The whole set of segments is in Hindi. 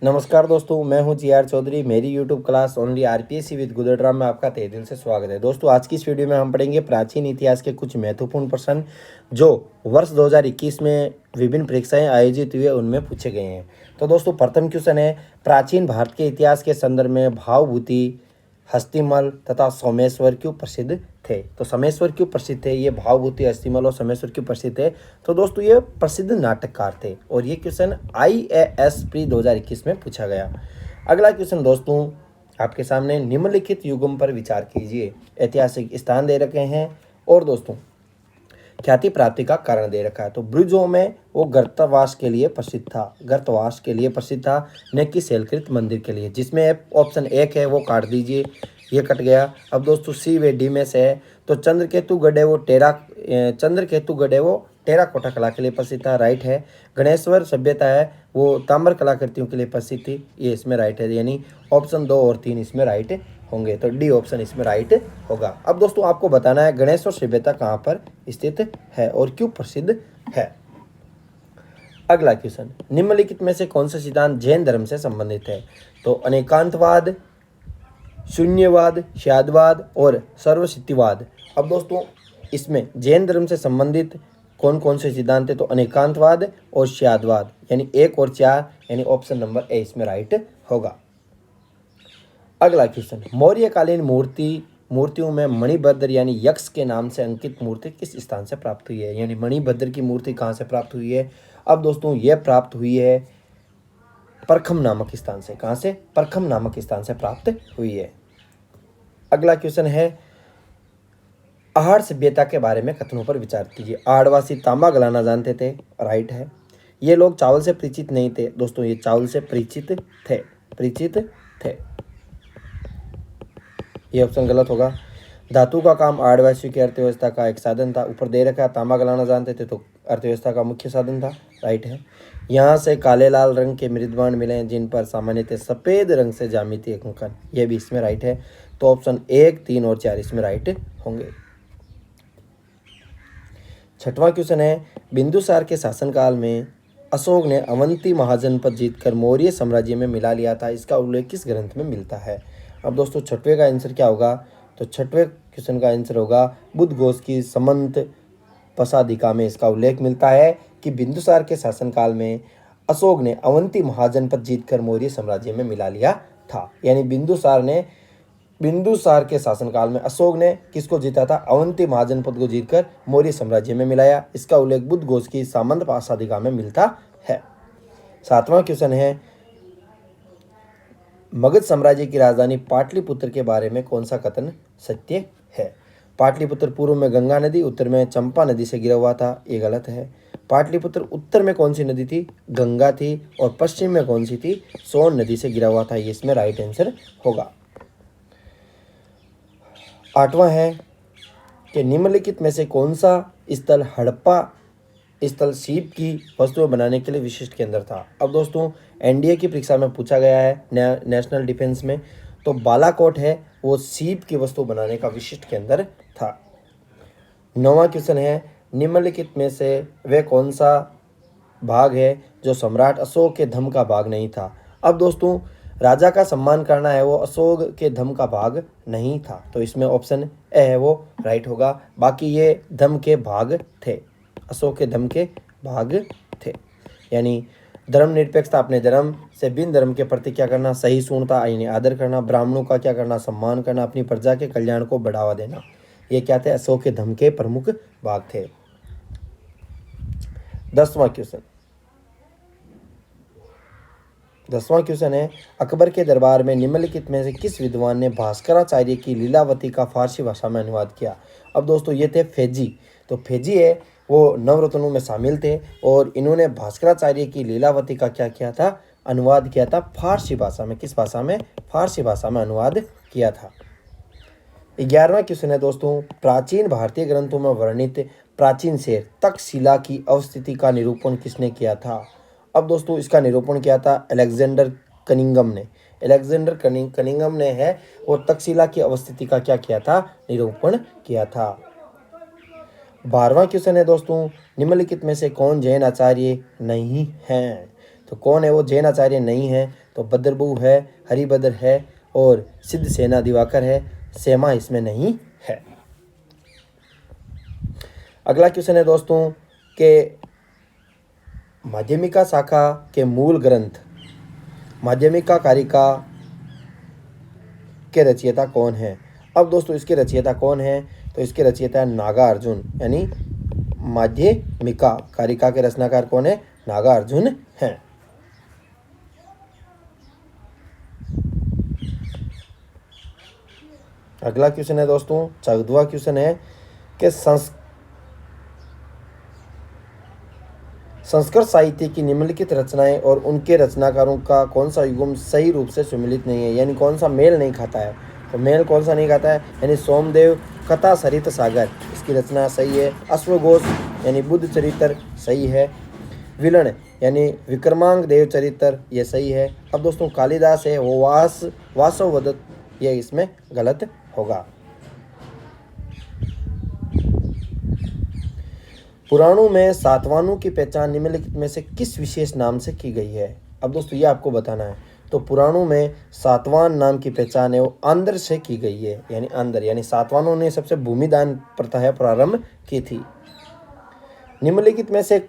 नमस्कार दोस्तों, मैं हूं जी आर चौधरी। मेरी YouTube class only RPSC with Gurugram में आपका तहे दिल से स्वागत है। दोस्तों, आज की इस वीडियो में हम पढ़ेंगे प्राचीन इतिहास के कुछ महत्वपूर्ण प्रश्न जो वर्ष 2021 में विभिन्न परीक्षाएं आयोजित हुई है उनमें पूछे गए हैं। तो दोस्तों, प्रथम क्वेश्चन है, प्राचीन भारत के इतिहास के संदर्भ में भावभूति, हस्तिमल तथा सोमेश्वर क्यों प्रसिद्ध थे? तो सोमेश्वर क्यों प्रसिद्ध थे? ये भावभूति, हस्तिमल और सोमेश्वर क्यों प्रसिद्ध थे? तो दोस्तों, ये प्रसिद्ध नाटककार थे और ये क्वेश्चन IAS प्री 2021 में पूछा गया। अगला क्वेश्चन दोस्तों आपके सामने, निम्नलिखित युगम पर विचार कीजिए। ऐतिहासिक स्थान दे रखे हैं और दोस्तों ख्याति प्राप्ति का कारण दे रखा है। तो ब्रुजों में वो गर्तवास के लिए प्रसिद्ध था, गर्तवास के लिए प्रसिद्ध था, न कि शैलकृत मंदिर के लिए। जिसमें ऑप्शन 1 है वो काट दीजिए, ये कट गया। अब दोस्तों सी व डी में से है तो चंद्रकेतु गढ़ है वो टेराकोटा कला के लिए प्रसिद्ध था, राइट है। गणेश्वर सभ्यता है वो ताम्र कलाकृतियों के लिए प्रसिद्ध थी, ये इसमें राइट है। यानी ऑप्शन 2 और 3 इसमें राइट होंगे, तो डी ऑप्शन इसमें राइट होगा। अब दोस्तों आपको बताना है गणेश्वर सभ्यता कहाँ पर स्थित है और क्यों प्रसिद्ध है। अगला क्वेश्चन, निम्नलिखित में से कौन सा सिद्धांत जैन धर्म से संबंधित है? तो अनेकांतवाद, शून्यवाद, शादवाद और सर्वसिद्धिवाद। अब दोस्तों इसमें जैन धर्म से संबंधित कौन कौन से सिद्धांत है? तो अनेकांतवाद और शादवाद, यानी 1 और 4, यानी ऑप्शन नंबर ए इसमें राइट होगा। अगला क्वेश्चन, मौर्यकालीन मूर्तियों में मणिभद्र यानी यक्ष के नाम से अंकित मूर्ति किस स्थान से प्राप्त हुई है? यानी मणिभद्र की मूर्ति कहाँ से प्राप्त हुई है? अब दोस्तों यह प्राप्त हुई है परखम नामक स्थान से। कहाँ से? परखम नामक स्थान से प्राप्त हुई है। अगला क्वेश्चन है, आहड़ सभ्यता के बारे में कथनों पर विचार कीजिए। आहड़वासी तांबा गलाना जानते थे, राइट है। ये लोग चावल से परिचित नहीं थे। दोस्तों ये चावल से परिचित थे, ये ऑप्शन गलत होगा। धातु का काम आहड़वासियों की अर्थव्यवस्था का एक साधन था, ऊपर दे रखा। तांबा गलाना जानते थे तो अर्थव्यवस्था का मुख्य साधन था, राइट है। यहाँ से काले लाल रंग के मृदबाण मिले हैं जिन पर सामान्यतः सफ़ेद रंग से ज्यामिति अंकन, ये भी इसमें राइट है। तो ऑप्शन 1, 3 और 4 इसमें राइट होंगे। छठवां क्वेश्चन है, बिंदुसार के शासनकाल में अशोक ने अवंती महाजनपद जीतकर मौर्य साम्राज्य में मिला लिया था, इसका उल्लेख किस ग्रंथ में मिलता है? अब दोस्तों छठवें का आंसर क्या होगा? तो छठवें क्वेश्चन का आंसर होगा बुद्ध घोष की समंत पसादिका में इसका उल्लेख मिलता है कि बिंदुसार के शासनकाल में अशोक ने अवंती महाजनपद जीतकर मौर्य साम्राज्य में मिला लिया था। यानी बिंदुसार के शासनकाल में अशोक ने किसको जीता था? अवंती महाजनपद को जीतकर मौर्य साम्राज्य में मिलाया। इसका उल्लेख बुद्ध घोष की सामंत पासादिका में मिलता है। सातवां क्वेश्चन है, मगध साम्राज्य की राजधानी पाटलिपुत्र के बारे में कौन सा कथन सत्य है? पाटलिपुत्र पूर्व में गंगा नदी, उत्तर में चंपा नदी से घिरा हुआ था, ये गलत है। पाटलिपुत्र उत्तर में कौन सी नदी थी? गंगा थी। और पश्चिम में कौन सी थी? सोन नदी से घिरा हुआ था, ये इसमें राइट आंसर होगा। आठवां है कि निम्नलिखित में से कौन सा स्थल हड़प्पा स्थल सीप की वस्तुएं बनाने के लिए विशिष्ट केंद्र था? अब दोस्तों एनडीए की परीक्षा में पूछा गया है, नेशनल डिफेंस में, तो बालाकोट है वो सीप की वस्तु बनाने का विशिष्ट केंद्र था। नौवां क्वेश्चन है, निम्नलिखित में से वह कौन सा भाग है जो सम्राट अशोक के धम का भाग नहीं था? अब दोस्तों राजा का सम्मान करना है वो अशोक के धम का भाग नहीं था, तो इसमें ऑप्शन ए है वो राइट होगा। बाकी ये धम के भाग थे, अशोक के धम के भाग थे। यानी धर्मनिरपेक्षता, अपने धर्म से भिन्न धर्म के प्रति क्या करना? सहिष्णुता यानी आदर करना, ब्राह्मणों का क्या करना? सम्मान करना, अपनी प्रजा के कल्याण को बढ़ावा देना, ये क्या थे? अशोक के धम के प्रमुख भाग थे। 10वां क्वेश्चन है, अकबर के दरबार में निम्नलिखित में से किस विद्वान ने भास्कराचार्य की लीलावती का फारसी भाषा में अनुवाद किया? अब दोस्तों ये थे फेजी। तो फेजी है वो नवरत्नों में शामिल थे और इन्होंने भास्कराचार्य की लीलावती का क्या किया था? अनुवाद किया था फारसी भाषा में। किस भाषा में? फारसी भाषा में अनुवाद किया था। 11वां क्वेश्चन है दोस्तों, प्राचीन भारतीय ग्रंथों में वर्णित प्राचीन शहर तक्षशिला की अवस्थिति का निरूपण किसने किया था? अब दोस्तों इसका निरूपण किया था अलेक्जेंडर कनिंघम ने। अलेक्जेंडर कनिंघम ने है वो तक्षशिला की अवस्थिति का क्या किया था? निरूपण किया था। 12वां क्वेश्चन है दोस्तों, निम्नलिखित में से कौन जैन आचार्य नहीं हैं? तो कौन है वो? जैन आचार्य नहीं है, तो बद्रबू है, हरिभद्र है और सिद्ध सेना दिवाकर है। सेमा इसमें नहीं है। अगला क्वेश्चन है दोस्तों कि माध्यमिका शाखा के मूल ग्रंथ माध्यमिका कारिका के रचयिता कौन है? अब दोस्तों इसके रचयिता कौन है? तो इसके रचयिता नागार्जुन, यानी माध्यमिका कारिका के रचनाकार कौन है? नागार्जुन हैं। अगला क्वेश्चन है दोस्तों 14वां क्वेश्चन है कि संस्कृत साहित्य की निम्नलिखित रचनाएं और उनके रचनाकारों का कौन सा युग्म सही रूप से सम्मिलित नहीं है, यानी कौन सा मेल नहीं खाता है? तो मेल कौन सा नहीं खाता है? यानी सोमदेव कथा सरित सागर, इसकी रचना सही है। अश्वघोष यानी बुद्ध चरित्र सही है। विलन यानी विक्रमांग देव चरित्र ये सही है। अब दोस्तों कालिदास है वो वासवदत्त, ये इसमें गलत होगा। पुराणों में सातवानों की पहचान निम्नलिखित में से किस विशेष नाम से की गई है? अब दोस्तों ये आपको बताना है। तो पुराणों में सातवान नाम की पहचान है वो आंध्र से की गई है, यानी आंध्र, यानी सातवानों ने सबसे भूमिदान प्रथा है प्रारंभ की थी। निम्नलिखित में से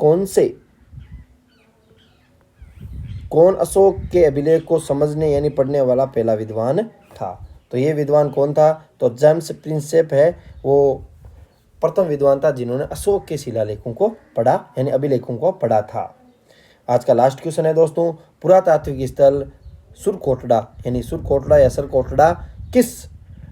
कौन अशोक के अभिलेख को समझने यानी पढ़ने वाला पहला विद्वान था? तो ये विद्वान कौन था? तो जेम्स प्रिंसेप है वो प्रथम विद्वान था जिन्होंने अशोक के शिलालेखों को पढ़ा, यानी अभिलेखों को पढ़ा था। आज का लास्ट क्वेश्चन है दोस्तों, पुरातात्विक स्थल सुरकोटड़ा यानी सुरकोटड़ा या सरकोटड़ा किस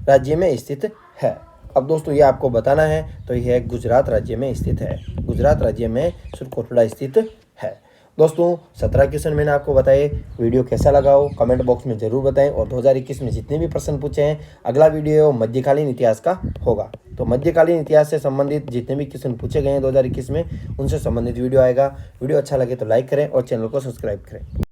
राज्य में स्थित है? अब दोस्तों ये आपको बताना है। तो यह गुजरात राज्य में स्थित है। गुजरात राज्य में सुरकोटड़ा स्थित है। दोस्तों 17 क्वेश्चन मैंने आपको बताए। वीडियो कैसा लगा हो कमेंट बॉक्स में ज़रूर बताएं। और 2021 में जितने भी प्रश्न पूछे हैं, अगला वीडियो मध्यकालीन इतिहास का होगा। तो मध्यकालीन इतिहास से संबंधित जितने भी क्वेश्चन पूछे गए हैं 2021 में, उनसे संबंधित वीडियो आएगा। वीडियो अच्छा लगे तो लाइक करें और चैनल को सब्सक्राइब करें।